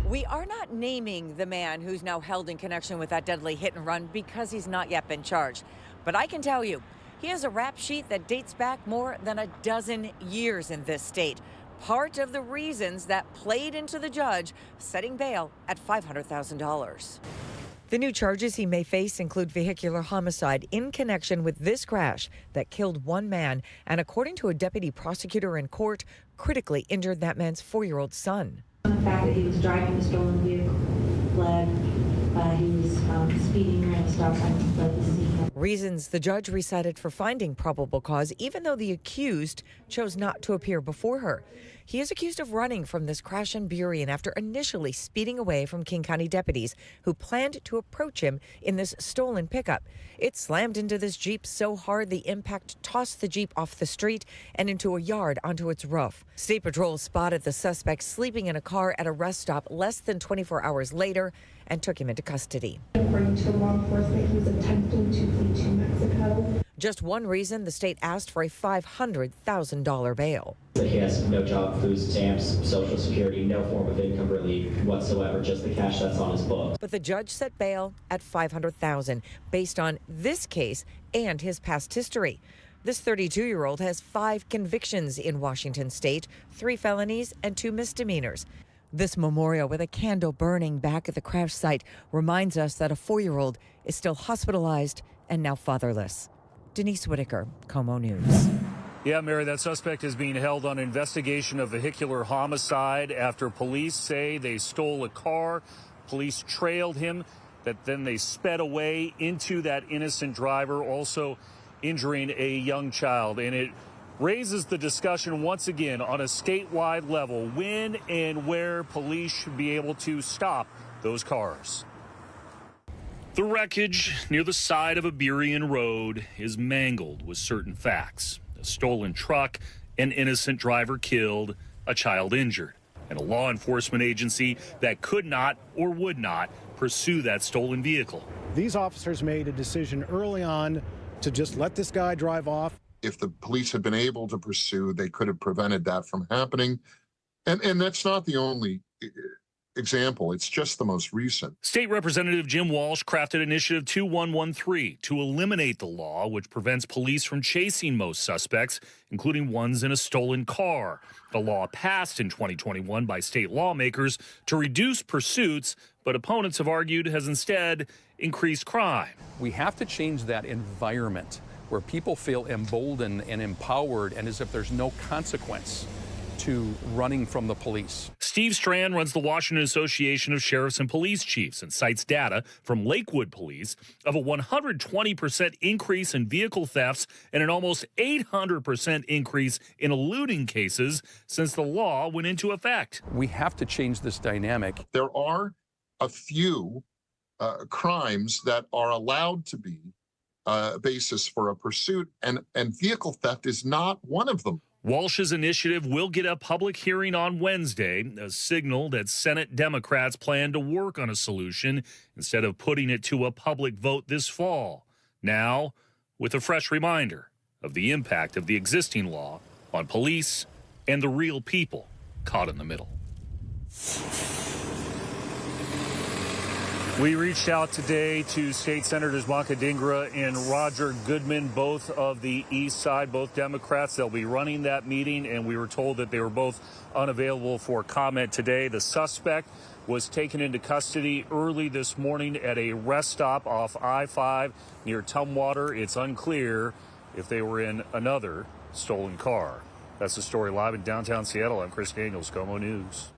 We are not naming the man who's now held in connection with that deadly hit and run because he's not yet been charged. But I can tell you, he has a rap sheet that dates back more than a dozen years in this state. Part of the reasons that played into the judge setting bail at $500,000. The new charges he may face include vehicular homicide in connection with this crash that killed one man and, according to a deputy prosecutor in court, critically injured that man's 4-year-old son. The fact that he was driving the stolen vehicle, fled, he was speeding, ran a stop sign, and fled the scene. Reasons the judge recited for finding probable cause, even though the accused chose not to appear before her. He is accused of running from this crash in Burien after initially speeding away from King County deputies who planned to approach him in this stolen pickup. It slammed into this Jeep so hard the impact tossed the Jeep off the street and into a yard onto its roof. State Patrol spotted the suspect sleeping in a car at a rest stop less than 24 hours later and took him into custody. According to law enforcement, he was attempting to flee to Mexico. Just one reason the state asked for a $500,000 bail. He has no job, food stamps, Social Security, no form of income relief whatsoever, just the cash that's on his books. But the judge set bail at $500,000 based on this case and his past history. This 32-year-old has 5 convictions in Washington state, 3 felonies and 2 misdemeanors. This memorial with a candle burning back at the crash site reminds us that a 4-year-old is still hospitalized and now fatherless. Denise Whitaker, KOMO News. Yeah, Mary, that suspect is being held on investigation of vehicular homicide after police say they stole a car. Police trailed him, that then they sped away into that innocent driver, also injuring a young child. And it raises the discussion once again on a statewide level, when and where police should be able to stop those cars. The wreckage near the side of a Burien road is mangled with certain facts. A stolen truck, an innocent driver killed, a child injured, and a law enforcement agency that could not or would not pursue that stolen vehicle. These officers made a decision early on to just let this guy drive off. If the police had been able to pursue, they could have prevented that from happening. And that's not the only example. It's just the most recent. State Representative Jim Walsh crafted Initiative 2113 to eliminate the law which prevents police from chasing most suspects, including ones in a stolen car. The law passed in 2021 by state lawmakers to reduce pursuits, but opponents have argued has instead increased crime. We have to change that environment where people feel emboldened and empowered and as if there's no consequence to running from the police. Steve Strand runs the Washington Association of Sheriffs and Police Chiefs and cites data from Lakewood Police of a 120% increase in vehicle thefts and an almost 800% increase in eluding cases since the law went into effect. We have to change this dynamic. There are a few crimes that are allowed to be a basis for a pursuit, and vehicle theft is not one of them. Walsh's initiative will get a public hearing on Wednesday, a signal that Senate Democrats plan to work on a solution instead of putting it to a public vote this fall. Now, with a fresh reminder of the impact of the existing law on police and the real people caught in the middle. We reached out today to State Senators Blanca Dingra and Roger Goodman, both of the East Side, both Democrats. They'll be running that meeting, and we were told that they were both unavailable for comment today. The suspect was taken into custody early this morning at a rest stop off I-5 near Tumwater. It's unclear if they were in another stolen car. That's the story live in downtown Seattle. I'm Chris Daniels, KOMO News.